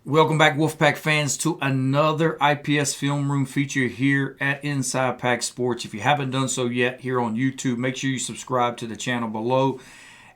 Welcome back, Wolfpack fans, to another IPS film room feature here at Inside Pack Sports. If you haven't done so yet here on YouTube, make sure you subscribe to the channel below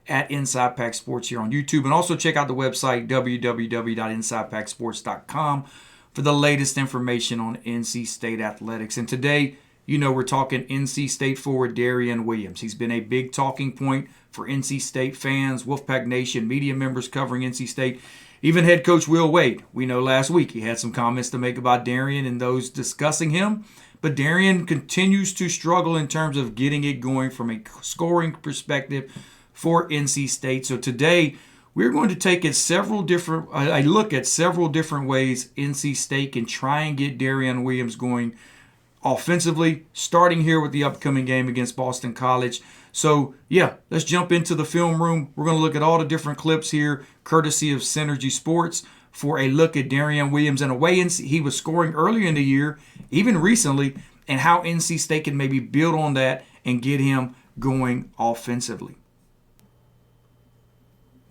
at Inside Pack Sports here on YouTube. And also check out the website, www.insidepacksports.com, for the latest information on NC State athletics. And today, we're talking NC State forward Darrion Williams. He's been a big talking point for NC State fans, Wolfpack Nation, media members covering NC State. Even head coach Will Wade, we know last week he had some comments to make about Darrion and those discussing him. But Darrion continues to struggle in terms of getting it going from a scoring perspective for NC State. So today we're going to take a look at several different ways NC State can try and get Darrion Williams going offensively, starting here with the upcoming game against Boston College. So, let's jump into the film room. We're going to look at all the different clips here, courtesy of Synergy Sports, for a look at Darrion Williams and a way he was scoring earlier in the year, even recently, and how NC State can maybe build on that and get him going offensively.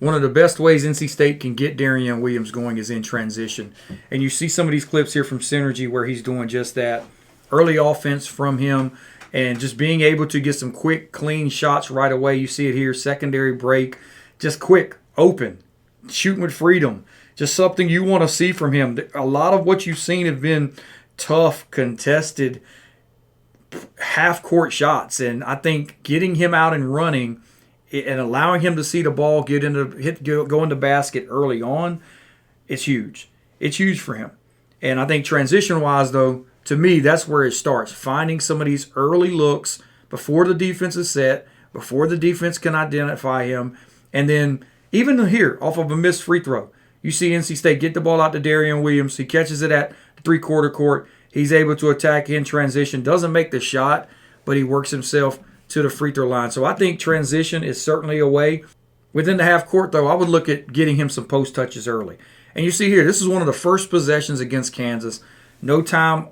One of the best ways NC State can get Darrion Williams going is in transition. And you see some of these clips here from Synergy where he's doing just that. Early offense from him and just being able to get some quick, clean shots right away. You see it here, secondary break, just quick, open, shooting with freedom. Just something you want to see from him. A lot of what you've seen have been tough, contested, half-court shots. And I think getting him out and running and allowing him to see the ball go in the basket early on, it's huge. It's huge for him. And I think transition-wise, though, to me, that's where it starts. Finding some of these early looks before the defense is set, before the defense can identify him. And then even here, off of a missed free throw, you see NC State get the ball out to Darrion Williams. He catches it at the three-quarter court. He's able to attack in transition. Doesn't make the shot, but he works himself to the free throw line. So I think transition is certainly a way. Within the half court, though, I would look at getting him some post touches early. And you see here, this is one of the first possessions against Kansas. No time,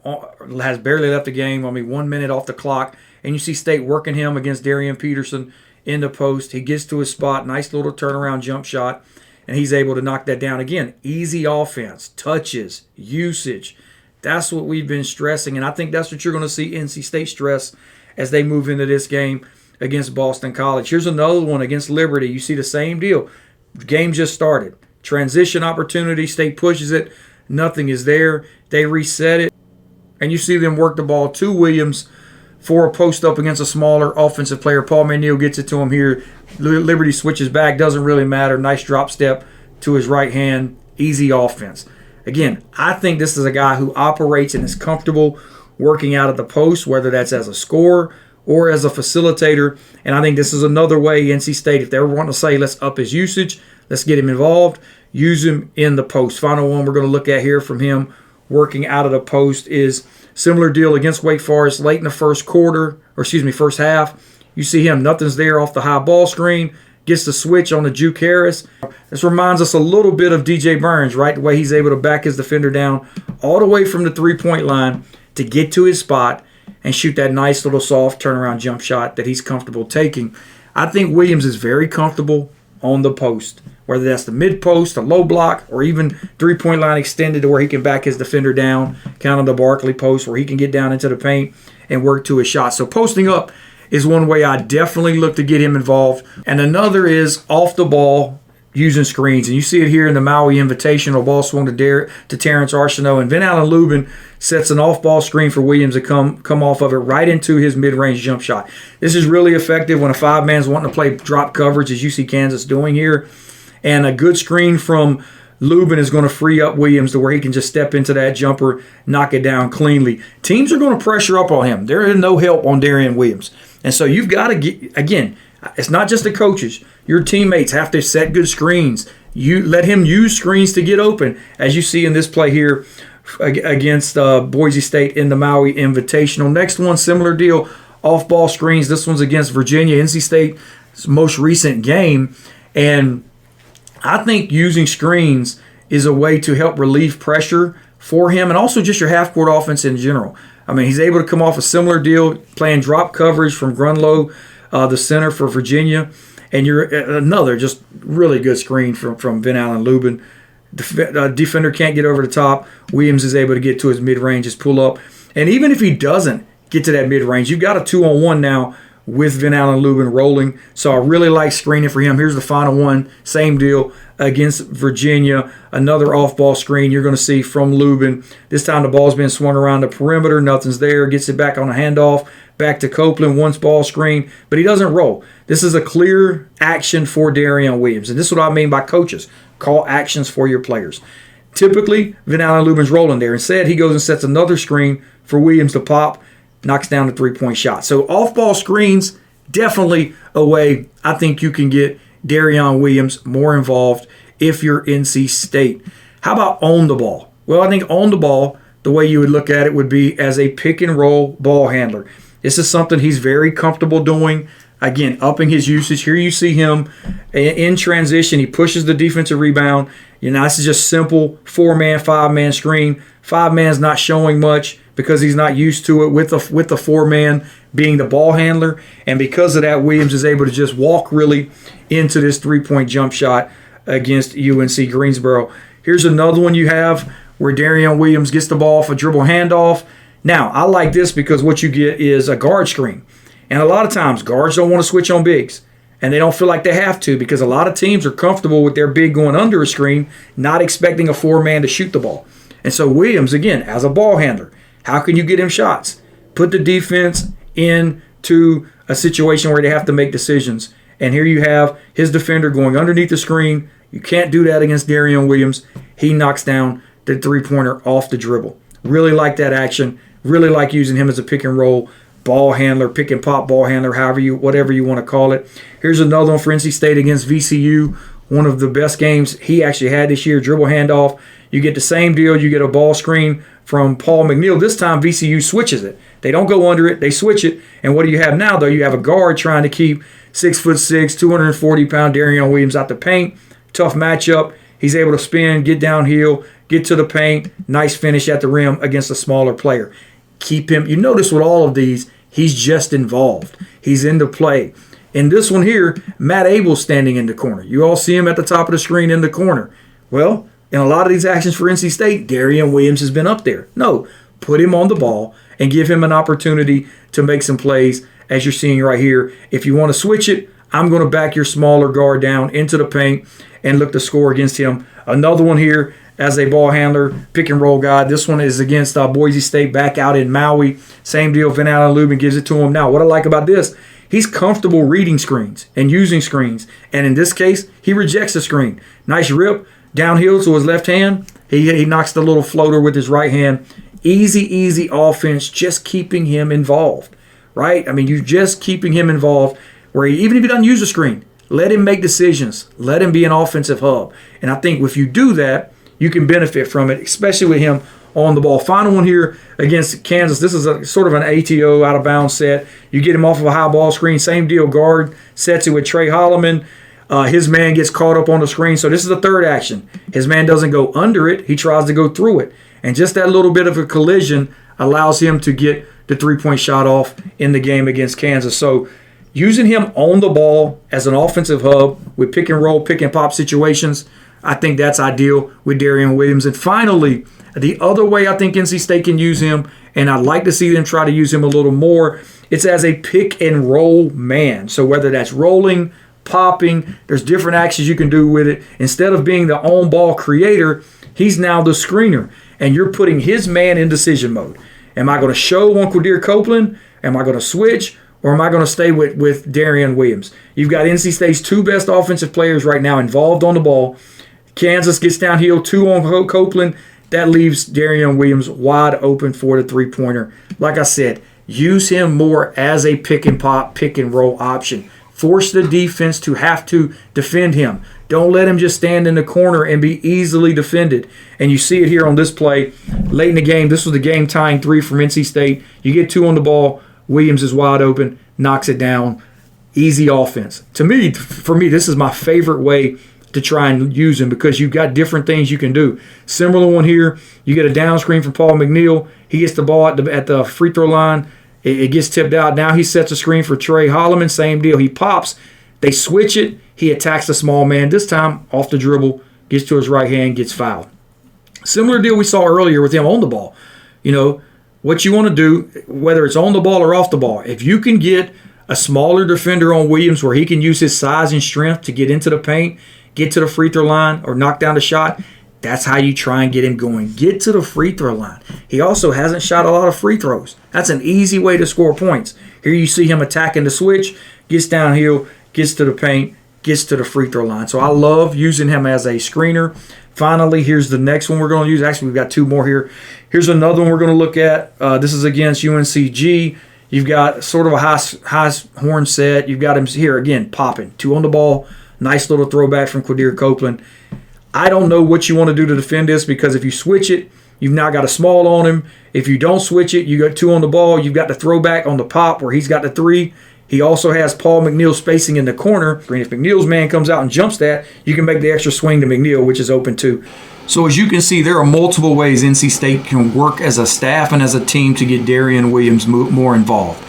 has barely left the game. 1 minute off the clock. And you see State working him against Darian Peterson in the post. He gets to his spot. Nice little turnaround jump shot. And he's able to knock that down. Again, easy offense, touches, usage. That's what we've been stressing. And I think that's what you're going to see NC State stress as they move into this game against Boston College. Here's another one against Liberty. You see the same deal. The game just started. Transition opportunity. State pushes it. Nothing is there. They reset it. And you see them work the ball to Williams for a post-up against a smaller offensive player. Paul McNeil gets it to him here. Liberty switches back. Doesn't really matter. Nice drop step to his right hand. Easy offense. Again, I think this is a guy who operates and is comfortable working out of the post, whether that's as a scorer or as a facilitator. And I think this is another way NC State, if they ever want to say, let's up his usage, let's get him involved, use him in the post. Final one we're going to look at here from him working out of the post is similar deal against Wake Forest late in the first half. You see him, nothing's there off the high ball screen, gets the switch on the Juke Harris. This reminds us a little bit of DJ Burns, right? The way he's able to back his defender down all the way from the three-point line to get to his spot and shoot that nice little soft turnaround jump shot that he's comfortable taking. I think Williams is very comfortable on the post, whether that's the mid-post, the low block, or even three-point line extended to where he can back his defender down, count on the Barkley post where he can get down into the paint and work to his shot. So posting up is one way I definitely look to get him involved. And another is off the ball using screens. And you see it here in the Maui Invitational. Ball swung to Terrence Arsenault. And Van Allen Lubin sets an off-ball screen for Williams to come off of it right into his mid-range jump shot. This is really effective when a five-man's wanting to play drop coverage, as you see Kansas doing here. And a good screen from Lubin is going to free up Williams to where he can just step into that jumper, knock it down cleanly. Teams are going to pressure up on him. There is no help on Darrion Williams. And so you've got to get, again, it's not just the coaches. Your teammates have to set good screens. You let him use screens to get open, as you see in this play here against Boise State in the Maui Invitational. Next one, similar deal, off-ball screens. This one's against Virginia, NC State's most recent game. And I think using screens is a way to help relieve pressure for him and also just your half-court offense in general. I mean, he's able to come off a similar deal, playing drop coverage from Grunlow, the center for Virginia. And you're another just really good screen from Van Allen Lubin. Defender can't get over the top. Williams is able to get to his mid-range, his pull-up. And even if he doesn't get to that mid-range, you've got a 2-on-1 now with Van Allen Lubin rolling. So I really like screening for him. Here's the final one. Same deal against Virginia. Another off-ball screen you're going to see from Lubin. This time the ball's been swung around the perimeter. Nothing's there. Gets it back on a handoff. Back to Copeland. Once ball screen. But he doesn't roll. This is a clear action for Darrion Williams. And this is what I mean by coaches. Call actions for your players. Typically, Van Allen Lubin's rolling there. Instead, he goes and sets another screen for Williams to pop. Knocks down the three-point shot. So off-ball screens, definitely a way I think you can get Darrion Williams more involved if you're NC State. How about on the ball? Well, I think on the ball, the way you would look at it would be as a pick-and-roll ball handler. This is something he's very comfortable doing. Again, upping his usage. Here you see him in transition. He pushes the defensive rebound. This is just simple 4-man, 5-man screen. 5-man's not showing much because he's not used to it with the 4-man being the ball handler. And because of that, Williams is able to just walk really into this three-point jump shot against UNC Greensboro. Here's another one you have where Darrion Williams gets the ball off a dribble handoff. Now, I like this because what you get is a guard screen. And a lot of times, guards don't want to switch on bigs. And they don't feel like they have to because a lot of teams are comfortable with their big going under a screen, not expecting a 4-man to shoot the ball. And so Williams, again, as a ball handler, how can you get him shots? Put the defense into a situation where they have to make decisions. And here you have his defender going underneath the screen. You can't do that against Darrion Williams. He knocks down the three-pointer off the dribble. Really like that action. Really like using him as a pick-and-roll ball handler, pick and pop ball handler, whatever you want to call it. Here's another one for NC State against VCU. One of the best games he actually had this year, dribble handoff. You get the same deal. You get a ball screen from Paul McNeil. This time VCU switches it. They don't go under it. They switch it. And what do you have now, though? You have a guard trying to keep 6'6", 240-pound Darrion Williams out the paint. Tough matchup. He's able to spin, get downhill, get to the paint. Nice finish at the rim against a smaller player. Keep him. You notice with all of these, he's just involved. He's into play. In this one here, Matt Abel's standing in the corner. You all see him at the top of the screen in the corner. Well, in a lot of these actions for NC State, Darrion Williams has been up there. No, put him on the ball and give him an opportunity to make some plays as you're seeing right here. If you want to switch it, I'm going to back your smaller guard down into the paint and look to score against him. Another one here as a ball handler, pick and roll guy. This one is against Boise State back out in Maui. Same deal, Van Allen Lubin gives it to him. Now, what I like about this, he's comfortable reading screens and using screens. And in this case, he rejects the screen. Nice rip downhill to his left hand. He knocks the little floater with his right hand. Easy offense, just keeping him involved, right? I mean, you're just keeping him involved where even if he doesn't use the screen, let him make decisions. Let him be an offensive hub. And I think if you do that, you can benefit from it, especially with him on the ball. Final one here against Kansas. This is a sort of an ATO out of bounds set. You get him off of a high ball screen. Same deal. Guard sets it with Trey Holloman. His man gets caught up on the screen. So this is the third action. His man doesn't go under it. He tries to go through it. And just that little bit of a collision allows him to get the three-point shot off in the game against Kansas. So using him on the ball as an offensive hub with pick and roll, pick and pop situations, I think that's ideal with Darrion Williams. And finally, the other way I think NC State can use him, and I'd like to see them try to use him a little more, it's as a pick and roll man. So whether that's rolling, popping, there's different actions you can do with it. Instead of being the on-ball creator, he's now the screener. And you're putting his man in decision mode. Am I going to show on Quadir Copeland? Am I going to switch? Or am I going to stay with Darrion Williams? You've got NC State's two best offensive players right now involved on the ball. Kansas gets downhill, 2 on Copeland. That leaves Darrion Williams wide open for the three-pointer. Like I said, use him more as a pick and pop, pick and roll option. Force the defense to have to defend him. Don't let him just stand in the corner and be easily defended. And you see it here on this play. Late in the game, this was the game-tying 3 from NC State. You get 2 on the ball. Williams is wide open, knocks it down. Easy offense. For me, this is my favorite way to try and use him because you've got different things you can do. Similar one here, you get a down screen from Paul McNeil. He gets the ball at the free throw line. It gets tipped out. Now he sets a screen for Trey Holloman. Same deal. He pops. They switch it. He attacks the small man. This time off the dribble. gets to his right hand, gets fouled. Similar deal we saw earlier with him on the ball. What you want to do, whether it's on the ball or off the ball, if you can get a smaller defender on Williams where he can use his size and strength to get into the paint, get to the free throw line, or knock down the shot, that's how you try and get him going. Get to the free throw line. He also hasn't shot a lot of free throws. That's an easy way to score points. Here you see him attacking the switch, gets downhill, gets to the paint, gets to the free throw line. So I love using him as a screener. Finally, here's the next one we're going to use. Actually, we've got two more here. Here's another one we're going to look at. This is against UNCG. You've got sort of a high horn set. You've got him here, again, popping. 2 on the ball. Nice little throwback from Quadir Copeland. I don't know what you want to do to defend this, because if you switch it, you've now got a small on him. If you don't switch it, you got 2 on the ball. You've got the throwback on the pop where he's got the 3. He also has Paul McNeil spacing in the corner. If McNeil's man comes out and jumps that, you can make the extra swing to McNeil, which is open too. So as you can see, there are multiple ways NC State can work as a staff and as a team to get Darrion Williams more involved.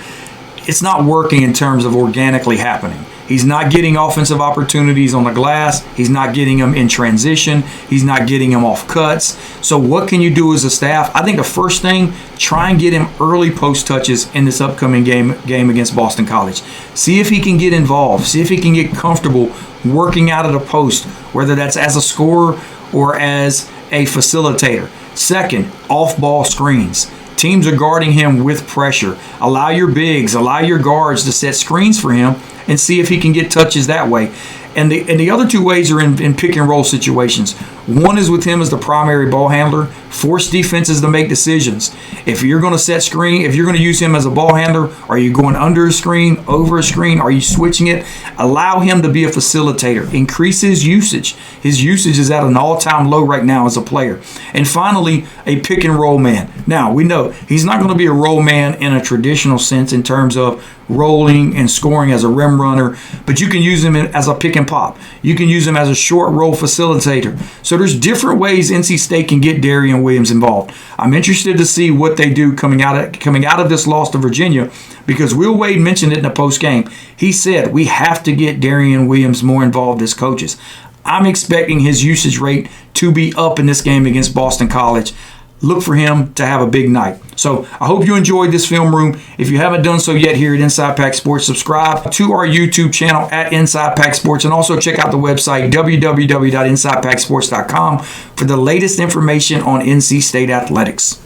It's not working in terms of organically happening. He's not getting offensive opportunities on the glass. He's not getting them in transition. He's not getting them off cuts. So what can you do as a staff? I think the first thing, try and get him early post touches in this upcoming game against Boston College. See if he can get involved. See if he can get comfortable working out of the post, whether that's as a scorer or as a facilitator. Second, off-ball screens. Teams are guarding him with pressure. Allow your bigs, allow your guards to set screens for him and see if he can get touches that way. And the other 2 ways are in pick and roll situations. One is with him as the primary ball handler. Force defenses to make decisions. If you're going to set screen, if you're going to use him as a ball handler, are you going under a screen, over a screen? Are you switching it? Allow him to be a facilitator. Increase his usage. His usage is at an all-time low right now as a player. And finally, a pick and roll man. Now, we know he's not going to be a roll man in a traditional sense in terms of rolling and scoring as a rim runner, but you can use him as a pick and pop. You can use him as a short roll facilitator. So there's different ways NC State can get Darrion Williams involved. I'm interested to see what they do coming out of this loss to Virginia, because Will Wade mentioned it in the post game. He said we have to get Darrion Williams more involved as coaches. I'm expecting his usage rate to be up in this game against Boston College. Look for him to have a big night. So I hope you enjoyed this film room. If you haven't done so yet here at Inside Pack Sports, subscribe to our YouTube channel at Inside Pack Sports, and also check out the website www.insidepacksports.com for the latest information on NC State athletics.